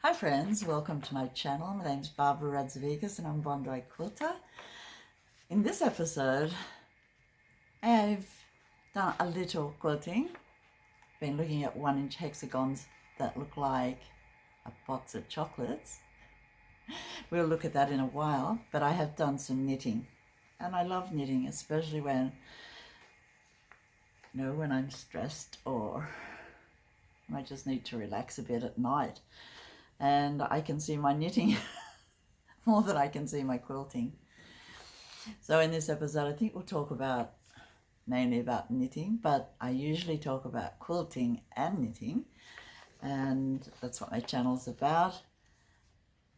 Hi friends, welcome to my channel. My name's Barbara Radzevicius and I'm Bondi Quilter. In this episode, I've done a little quilting. Been looking at 1-inch hexagons that look like a box of chocolates. We'll look at that in a while, but I have done some knitting. And I love knitting, especially when, when I'm stressed or I just need to relax a bit at night. And I can see my knitting more than I can see my quilting. So in this episode, I think we'll talk mainly about knitting, but I usually talk about quilting and knitting, and that's what my channel's about.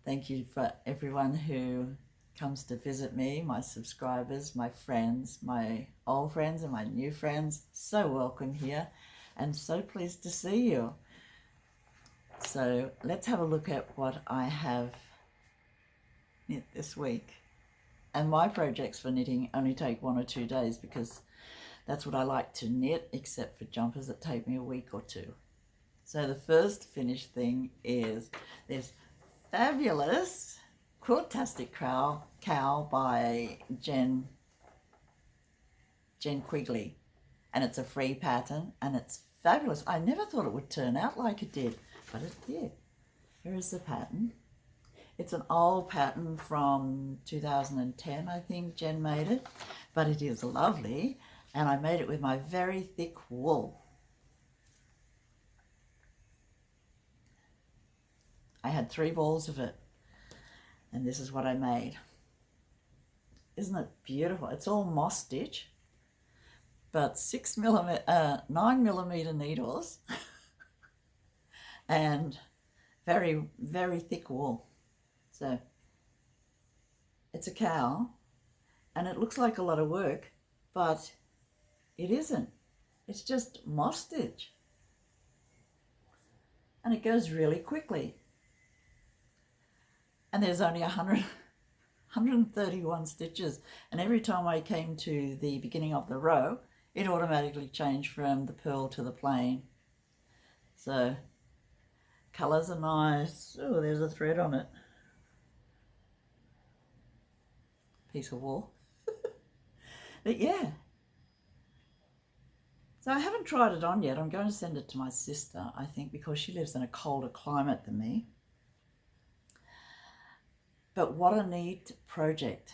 Thank you for everyone who comes to visit me, my subscribers, my friends, my old friends and my new friends. So welcome here and so pleased to see you. So let's have a look at what I have knit this week. And my projects for knitting only take 1 or 2 days because that's what I like to knit, except for jumpers that take me a week or 2. So the first finished thing is this fabulous GAP-tastic Cowl by Jen Quigley. And it's a free pattern and it's fabulous. I never thought it would turn out like it did, but it did. Here is the pattern. It's an old pattern from 2010, I think Jen made it, but it is lovely, and I made it with my very thick wool. I had 3 balls of it, and this is what I made. Isn't it beautiful? It's all moss stitch, but 9mm needles and very, very thick wool. So it's a cowl and it looks like a lot of work, but it isn't. It's just moss stitch and it goes really quickly. And there's only 131 stitches, and every time I came to the beginning of the row, it automatically changed from the purl to the plain. So colours are nice. Oh, there's a thread on it. Piece of wool. But yeah. So I haven't tried it on yet. I'm going to send it to my sister, I think, because she lives in a colder climate than me. But what a neat project.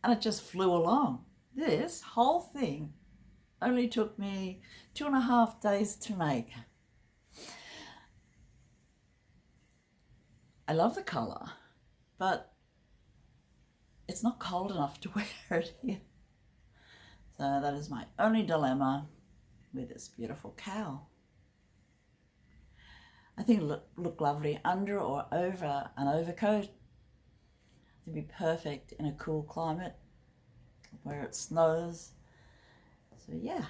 And it just flew along. This whole thing only took me 2.5 days to make. I love the colour, but it's not cold enough to wear it here. So that is my only dilemma with this beautiful cowl. I think it'll look lovely under or over an overcoat. It'd be perfect in a cool climate where it snows. So yeah,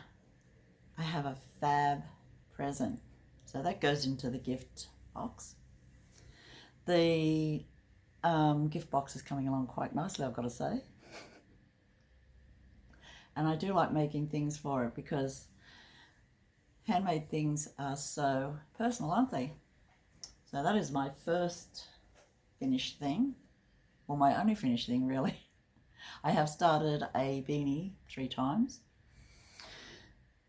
I have a fab present. So that goes into the gift box. The gift box is coming along quite nicely, I've got to say. And I do like making things for it because handmade things are so personal, aren't they? So that is my first finished thing, or my only finished thing really. I have started a beanie 3 times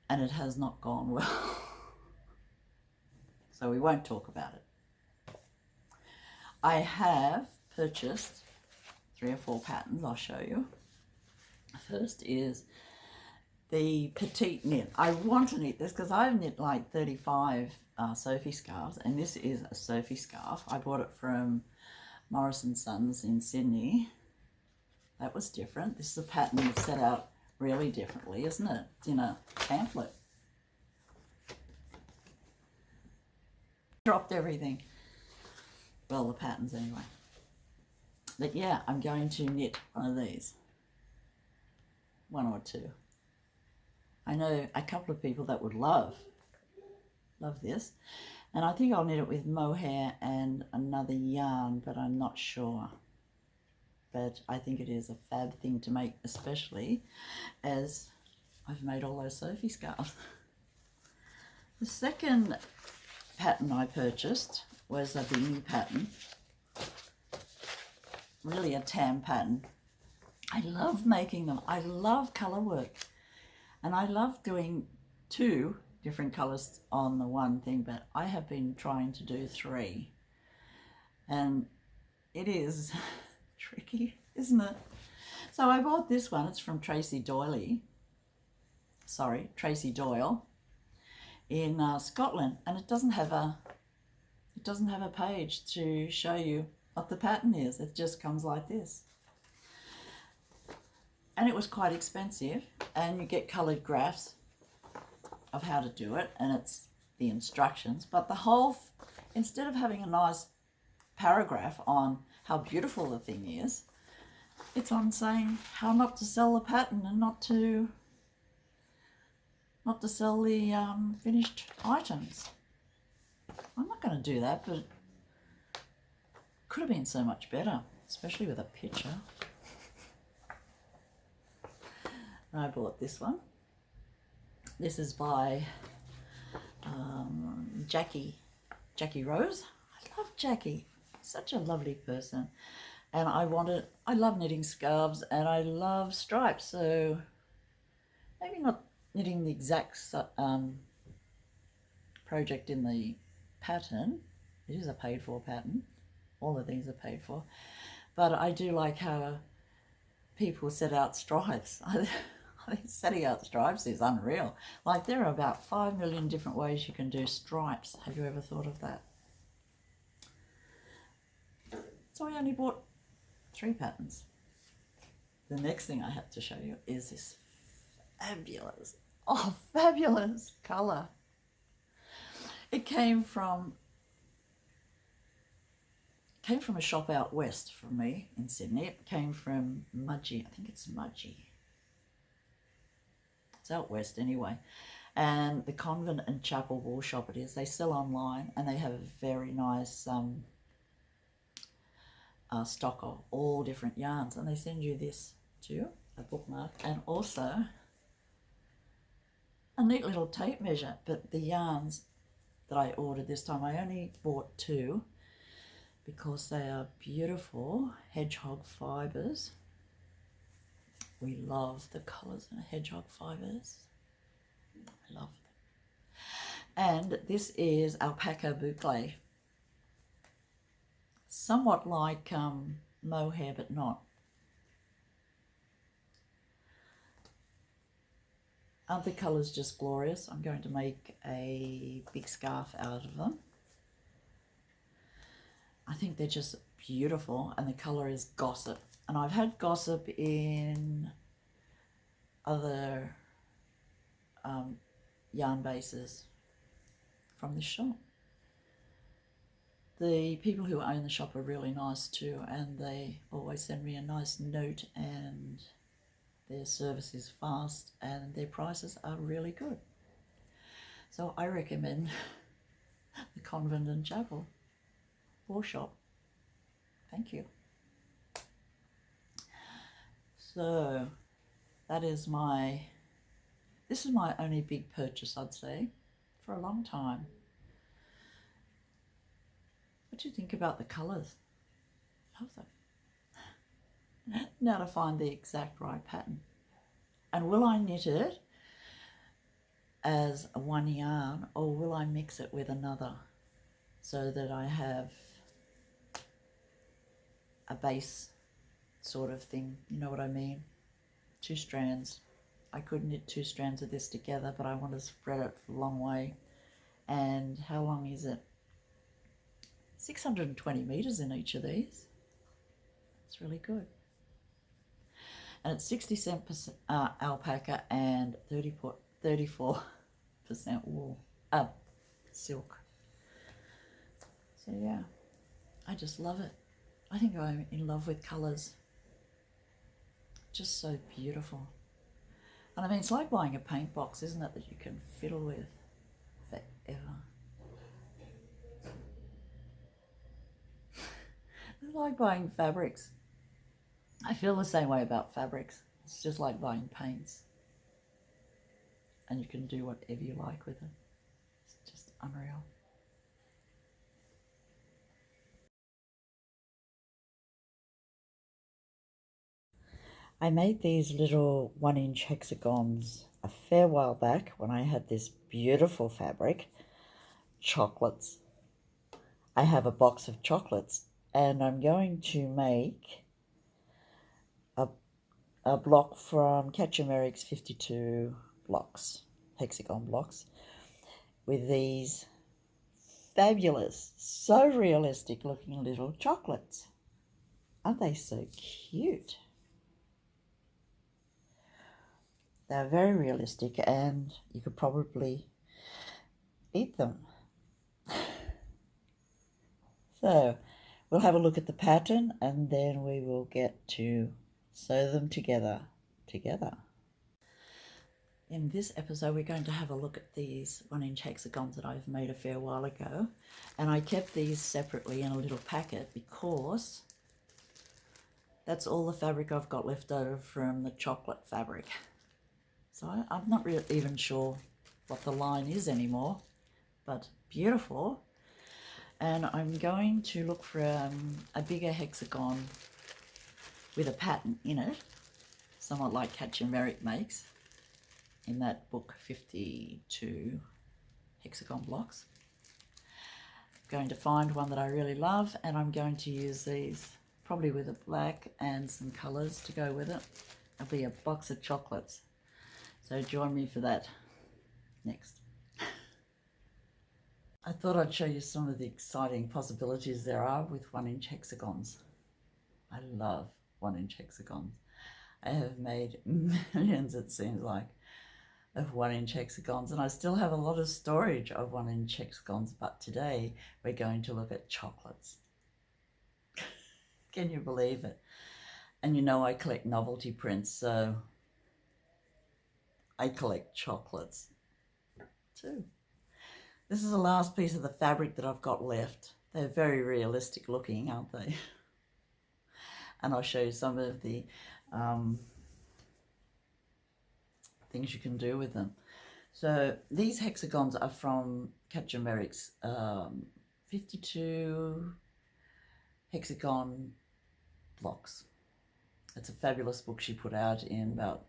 and it has not gone well. So we won't talk about it. I have purchased 3 or 4 patterns, I'll show you. First is the Petite knit. I want to knit this because I've knit like 35 Sophie scarves, and this is a Sophie scarf. I bought it from Morris & Sons in Sydney. That was different. This is a pattern that's set out really differently, isn't it? It's in a pamphlet. Dropped everything. Well, the patterns anyway. But yeah, I'm going to knit one of these. 1 or 2. I know a couple of people that would love this. And I think I'll knit it with mohair and another yarn, but I'm not sure. But I think it is a fab thing to make, especially as I've made all those Sophie scarves. The second pattern I purchased was a beanie pattern, really a tam pattern. I love making them. I love colour work, and I love doing 2 different colours on the one thing, but I have been trying to do 3, and it is tricky, isn't it? So I bought this one. It's from Tracy Doyle. Tracy Doyle in Scotland, and it doesn't have a page to show you what the pattern is. It just comes like this. And it was quite expensive, and you get coloured graphs of how to do it, and it's the instructions. But the whole, instead of having a nice paragraph on how beautiful the thing is, it's on saying how not to sell the pattern and not to sell the finished items. I'm not going to do that, but it could have been so much better, especially with a picture. I bought this one. This is by Jackie Rose. I love Jackie, such a lovely person. And I love knitting scarves, and I love stripes, so maybe not knitting the exact project in the pattern. It is a paid for pattern. All the things are paid for. But I do like how people set out stripes. I think setting out stripes is unreal. Like, there are about 5 million different ways you can do stripes. Have you ever thought of that? So I only bought 3 patterns. The next thing I have to show you is this fabulous colour. It came from a shop out west from me in Sydney. It came from Mudgee. I think it's Mudgee. It's out west anyway. And the Convent and Chapel wool shop it is. They sell online, and they have a very nice stock of all different yarns. And they send you this too, a bookmark, and also a neat little tape measure. But the yarns that I ordered this time, I only bought 2 because they are beautiful Hedgehog fibres. We love the colours in Hedgehog fibres. I love them. And this is Alpaca Boucle. Somewhat like mohair, but not. Aren't the colours just glorious? I'm going to make a big scarf out of them. I think they're just beautiful, and the colour is Gossip. And I've had Gossip in other yarn bases from this shop. The people who own the shop are really nice too, and they always send me a nice note, and their service is fast, and their prices are really good. So I recommend the Convent and Chapel wool shop. Thank you. So this is my only big purchase, I'd say, for a long time. What do you think about the colours? Love them. Now to find the exact right pattern. And will I knit it as one yarn, or will I mix it with another so that I have a base sort of thing? You know what I mean? 2 strands. I could knit 2 strands of this together, but I want to spread it a long way. And how long is it? 620 meters in each of these. It's really good. And it's 60% alpaca and 34% wool, silk. So yeah, I just love it. I think I'm in love with colours. Just so beautiful. And I mean, it's like buying a paint box, isn't it, that you can fiddle with forever. It's like buying fabrics. I feel the same way about fabrics. It's just like buying paints. And you can do whatever you like with it. It's just unreal. I made these little 1-inch hexagons a fair while back when I had this beautiful fabric, chocolates. I have a box of chocolates and I'm going to make a block from Katja Merak's 52 blocks, hexagon blocks, with these fabulous, so realistic looking little chocolates. Aren't they so cute? They're very realistic and you could probably eat them. So we'll have a look at the pattern and then we will get to sew them together. In this episode we're going to have a look at these 1-inch hexagons that I've made a fair while ago, and I kept these separately in a little packet because that's all the fabric I've got left over from the chocolate fabric. So I'm not really even sure what the line is anymore, but beautiful. And I'm going to look for a bigger hexagon with a pattern in it, somewhat like Katja Merak makes in that book, 52 hexagon blocks. I'm going to find one that I really love, and I'm going to use these probably with a black and some colours to go with it. It'll be a box of chocolates. So join me for that next. I thought I'd show you some of the exciting possibilities there are with 1-inch hexagons. I love 1-inch hexagons. I have made millions, it seems like, of 1-inch hexagons, and I still have a lot of storage of 1-inch hexagons, but today we're going to look at chocolates. Can you believe it? And you know I collect novelty prints, so I collect chocolates too. This is the last piece of the fabric that I've got left. They're very realistic looking, aren't they? And I'll show you some of the things you can do with them. So these hexagons are from Katja Merak's 52 hexagon blocks. It's a fabulous book she put out in about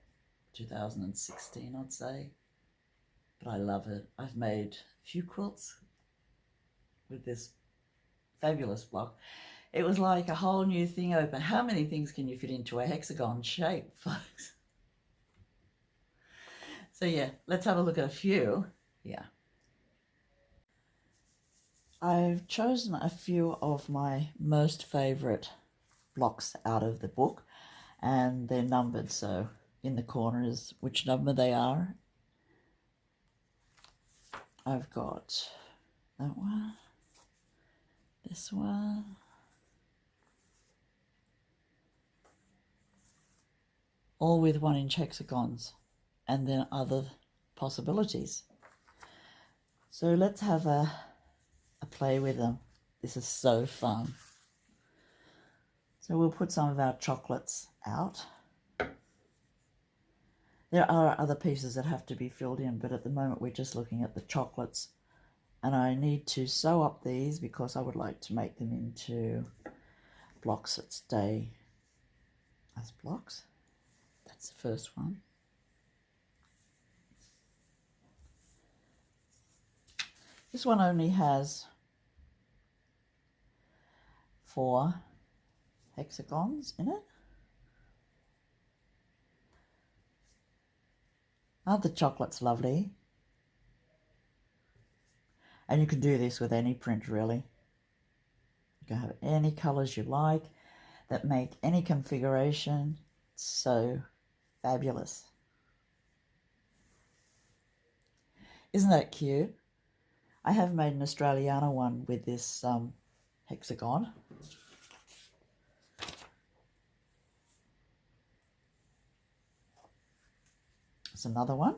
2016, I'd say. But I love it. I've made a few quilts with this fabulous block. It was like a whole new thing open. How many things can you fit into a hexagon shape, folks? So yeah, let's have a look at a few. Yeah. I've chosen a few of my most favourite blocks out of the book, and they're numbered, so in the corner is which number they are. I've got that one, this one, all with 1-inch hexagons, and then other possibilities. So let's have a play with them. This is so fun. So we'll put some of our chocolates out. There are other pieces that have to be filled in, but at the moment we're just looking at the chocolates. And I need to sew up these because I would like to make them into blocks that stay as blocks. That's the first one. This one only has 4 hexagons in it. Aren't the chocolates lovely? And you can do this with any print, really. You can have any colours you like that make any configuration. It's so fabulous. Isn't that cute? I have made an Australiana one with this hexagon. It's another one.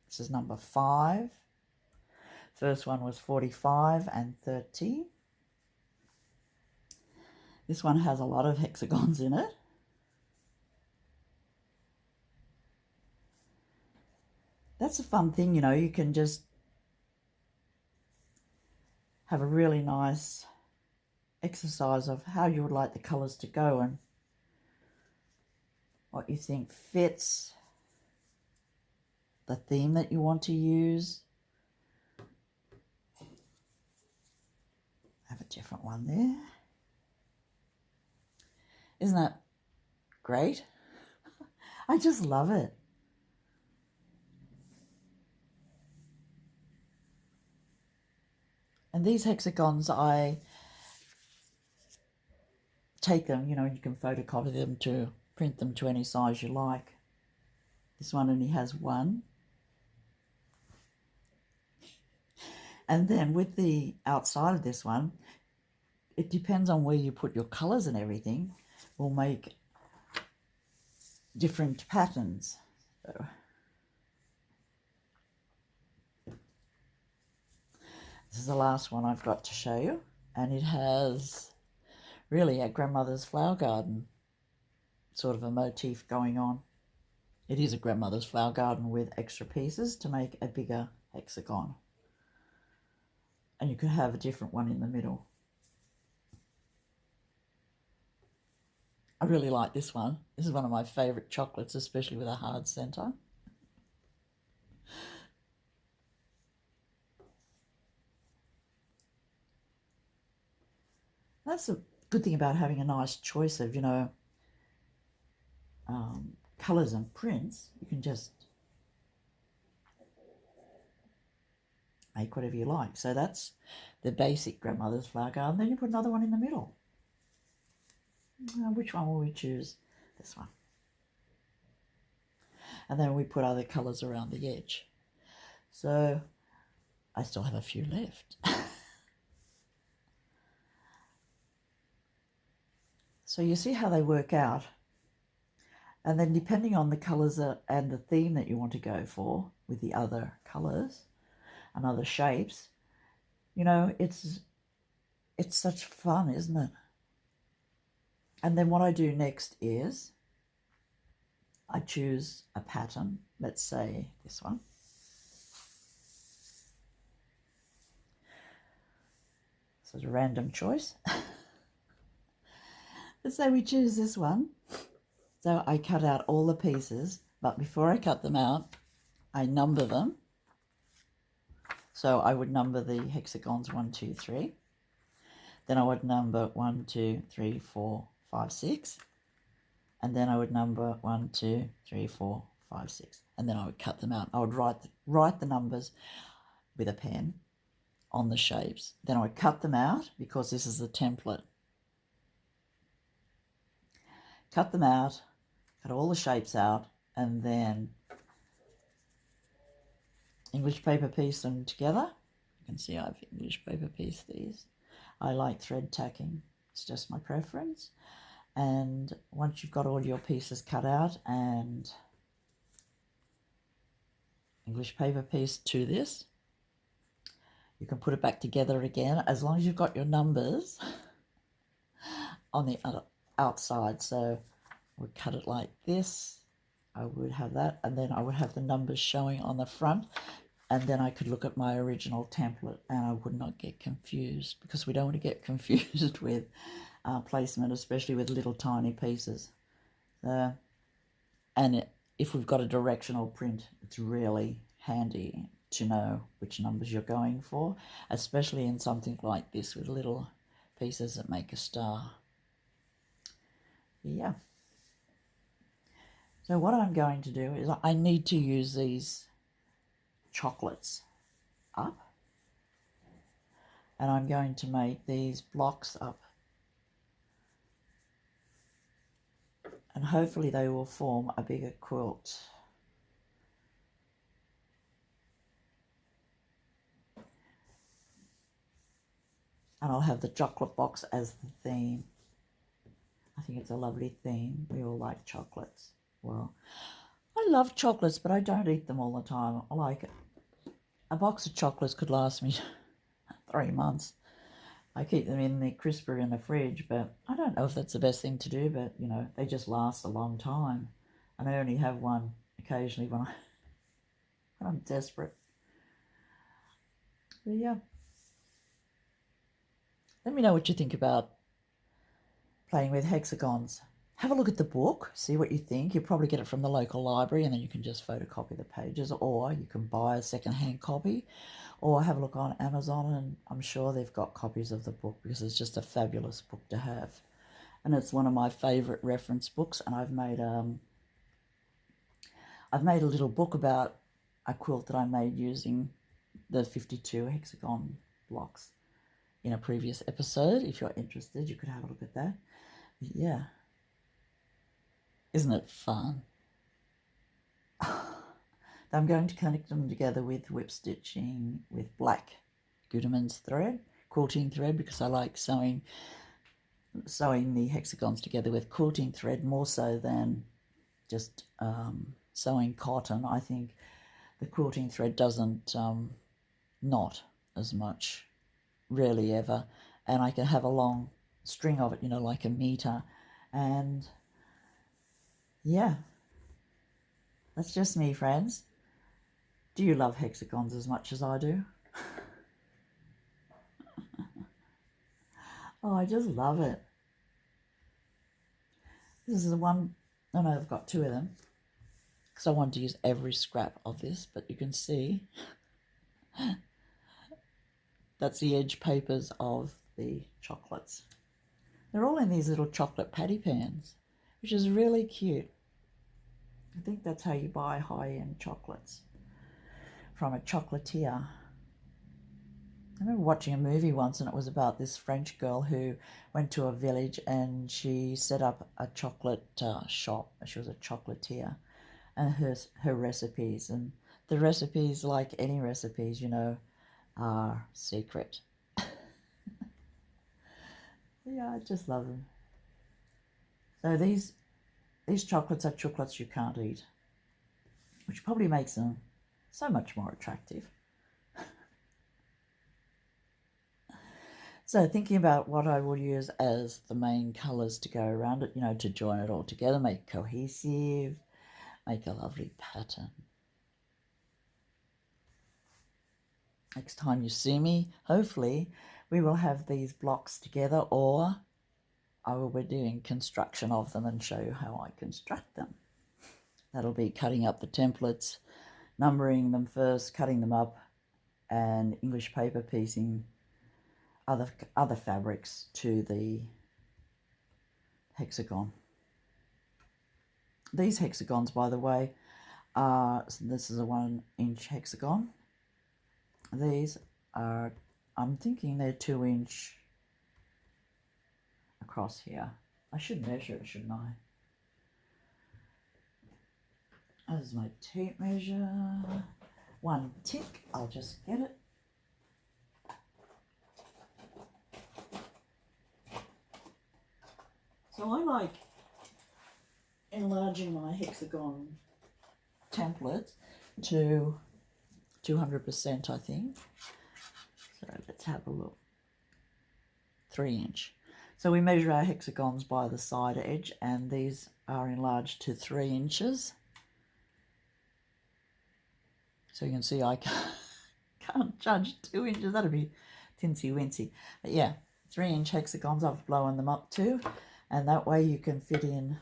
This is number 5. First one was 45 and 30. This one has a lot of hexagons in it. That's a fun thing, you know, you can just have a really nice exercise of how you would like the colours to go, and what you think fits the theme that you want to use. I have a different one there. Isn't that great? I just love it. And these hexagons, I take them, you know, you can photocopy them to print them to any size you like. This one only has one. And then with the outside of this one, it depends on where you put your colours and everything, will make different patterns. So, this is the last one I've got to show you, and it has really a grandmother's flower garden sort of a motif going on. It is a grandmother's flower garden with extra pieces to make a bigger hexagon. And you could have a different one in the middle. I really like this one. This is one of my favourite chocolates, especially with a hard centre. That's a good thing about having a nice choice of, you know, colours and prints. You can just make whatever you like. So that's the basic grandmother's flower garden. Then you put another one in the middle. Which one will we choose? This one. And then we put other colours around the edge. So I still have a few left. So you see how they work out. And then depending on the colours and the theme that you want to go for with the other colours and other shapes, you know, it's such fun, isn't it? And then what I do next is I choose a pattern, let's say this one. So it's a random choice. Let's say we choose this one. So I cut out all the pieces, but before I cut them out, I number them. So I would number the hexagons 1, 2, 3. Then I would number 1, 2, 3, 4, 5, 6. And then I would number 1, 2, 3, 4, 5, 6. And then I would cut them out. I would write the numbers with a pen on the shapes. Then I would cut them out because this is the template. Cut them out, cut all the shapes out, and then English paper piece them together. You can see I've English paper pieced these. I like thread tacking. It's just my preference. And once you've got all your pieces cut out and English paper piece to this, you can put it back together again as long as you've got your numbers on the outside. So I would cut it like this. I would have that, and then I would have the numbers showing on the front, and then I could look at my original template and I would not get confused, because we don't want to get confused with placement, especially with little tiny pieces. If we've got a directional print, it's really handy to know which numbers you're going for, especially in something like this with little pieces that make a star. Yeah. So what I'm going to do is I need to use these chocolates up, and I'm going to make these blocks up, and hopefully they will form a bigger quilt. And I'll have the chocolate box as the theme. I think it's a lovely theme. We all like chocolates. Well, I love chocolates, but I don't eat them all the time. I like it. A box of chocolates could last me 3 months. I keep them in the crisper in the fridge, but I don't know if that's the best thing to do, but, you know, they just last a long time. And I only have one occasionally when I'm desperate. But yeah. Let me know what you think about playing with hexagons. have a look at the book, see what you think. You'll probably get it from the local library and then you can just photocopy the pages, or you can buy a second-hand copy or have a look on Amazon, and I'm sure they've got copies of the book because it's just a fabulous book to have. And it's one of my favourite reference books, and I've made a little book about a quilt that I made using the 52 hexagon blocks in a previous episode. If you're interested, you could have a look at that. But yeah. Isn't it fun? I'm going to connect them together with whip stitching with black Gutermann's thread, quilting thread, because I like sewing the hexagons together with quilting thread more so than just sewing cotton. I think the quilting thread doesn't knot as much, rarely ever, and I can have a long string of it, you know, like a meter, and yeah, that's just me, friends. Do you love hexagons as much as I do? Oh, I just love it. This is the one, oh no, I've got two of them because I wanted to use every scrap of this, but you can see that's the edge papers of the chocolates. They're all in these little chocolate patty pans, which is really cute. I think that's how you buy high-end chocolates, from a chocolatier. I remember watching a movie once, and it was about this French girl who went to a village and she set up a chocolate shop. She was a chocolatier, and her recipes, and the recipes, like any recipes, you know, are secret. Yeah, I just love them. So these chocolates are chocolates you can't eat, which probably makes them so much more attractive. So thinking about what I will use as the main colours to go around it, you know, to join it all together, make it cohesive, make a lovely pattern. Next time you see me, hopefully, we will have these blocks together, or I will be doing construction of them and show you how I construct them. That'll be cutting up the templates, numbering them first, cutting them up, and English paper piecing other fabrics to the hexagon. These hexagons, by the way, this is a 1-inch hexagon. These are, I'm thinking they're 2-inch across here. I should measure it, shouldn't I? This is my tape measure. 1 tick, I'll just get it. So I like enlarging my hexagon template to 200%, I think. So let's have a look. 3-inch. So we measure our hexagons by the side edge, and these are enlarged to 3 inches. So you can see I can't judge 2 inches. That'd be tinsy wincy. But yeah, 3-inch hexagons I've blown them up to. And that way you can fit in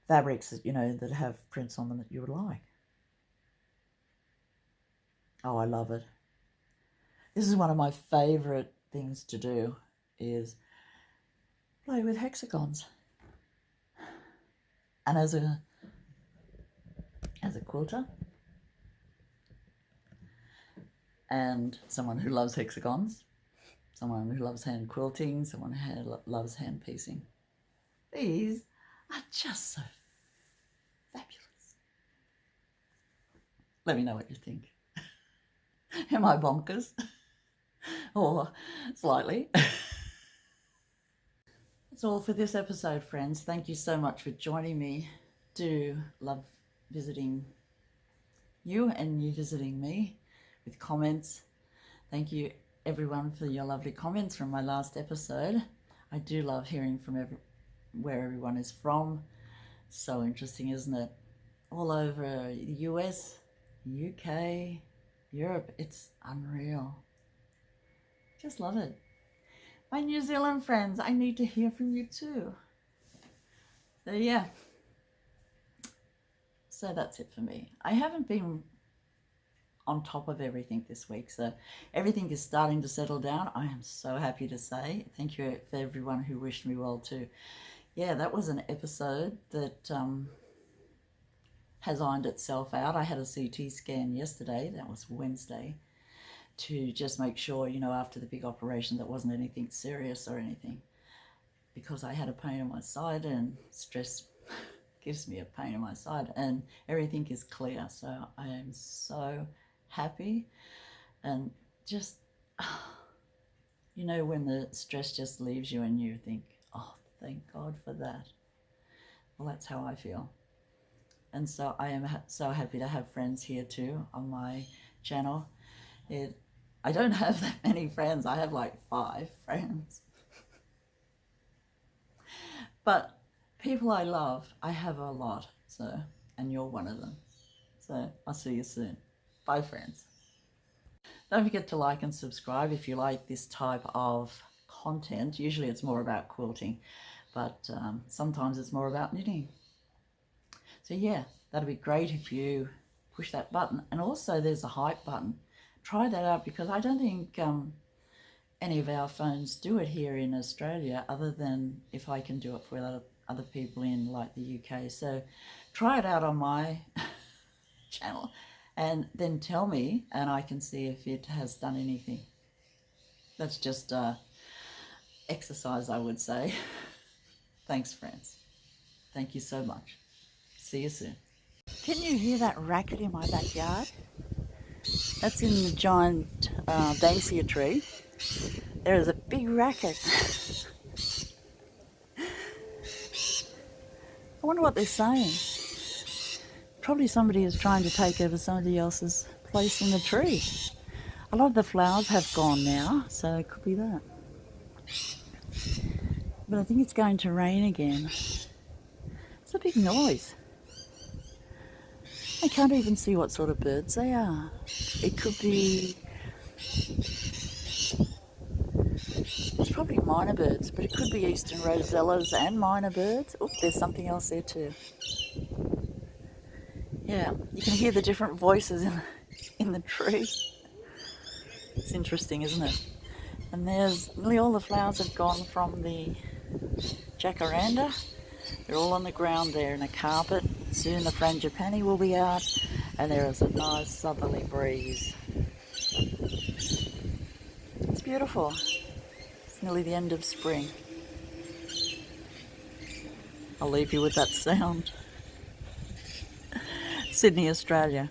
fabrics that, you know, that have prints on them that you would like. Oh, I love it. This is one of my favourite things to do, is play with hexagons. And as a quilter and someone who loves hexagons, someone who loves hand quilting, someone who loves hand piecing, these are just so fabulous. Let me know what you think. Am I bonkers? Or slightly? That's all for this episode, friends. Thank you so much for joining me. Do love visiting you and you visiting me with comments. Thank you everyone for your lovely comments from my last episode. I do love hearing from where everyone is from. So interesting, isn't it? All over the US, UK, Europe. It's unreal. Just love it. My New Zealand friends, I need to hear from you too. So yeah, so that's it for me. I haven't been on top of everything this week, so everything is starting to settle down. I am so happy to say thank you for everyone who wished me well too. Yeah, that was an episode that has ironed itself out. I had a CT scan yesterday, that was Wednesday, to just make sure, you know, after the big operation that wasn't anything serious or anything, because I had a pain in my side, and stress gives me a pain in my side, and everything is clear. So I am so happy, and just, you know, when the stress just leaves you and you think, oh, thank God for that. Well, that's how I feel. And so I am so happy to have friends here too on my channel. I don't have that many friends. I have like 5 friends. But people I love, I have a lot. So, and you're one of them. So I'll see you soon. Bye, friends. Don't forget to like and subscribe if you like this type of content. Usually it's more about quilting, but sometimes it's more about knitting. So yeah, that'd be great if you push that button. And also there's a hype button. Try that out, because I don't think any of our phones do it here in Australia, other than if I can do it for other people in like the UK. So try it out on my channel and then tell me, and I can see if it has done anything. That's just exercise, I would say. Thanks, friends. Thank you so much. See you soon. Can you hear that racket in my backyard? That's in the giant banksia tree. There is a big racket. I wonder what they're saying. Probably somebody is trying to take over somebody else's place in the tree. A lot of the flowers have gone now, so it could be that. But I think it's going to rain again. It's a big noise. I can't even see what sort of birds they are. It could be... It's probably minor birds, but it could be eastern rosellas and minor birds. Oh, there's something else there too. Yeah, you can hear the different voices in the tree. It's interesting, isn't it? And nearly all the flowers have gone from the jacaranda. They're all on the ground there in a carpet. Soon the frangipani will be out, and there is a nice southerly breeze. It's beautiful. It's nearly the end of spring. I'll leave you with that sound. Sydney, Australia.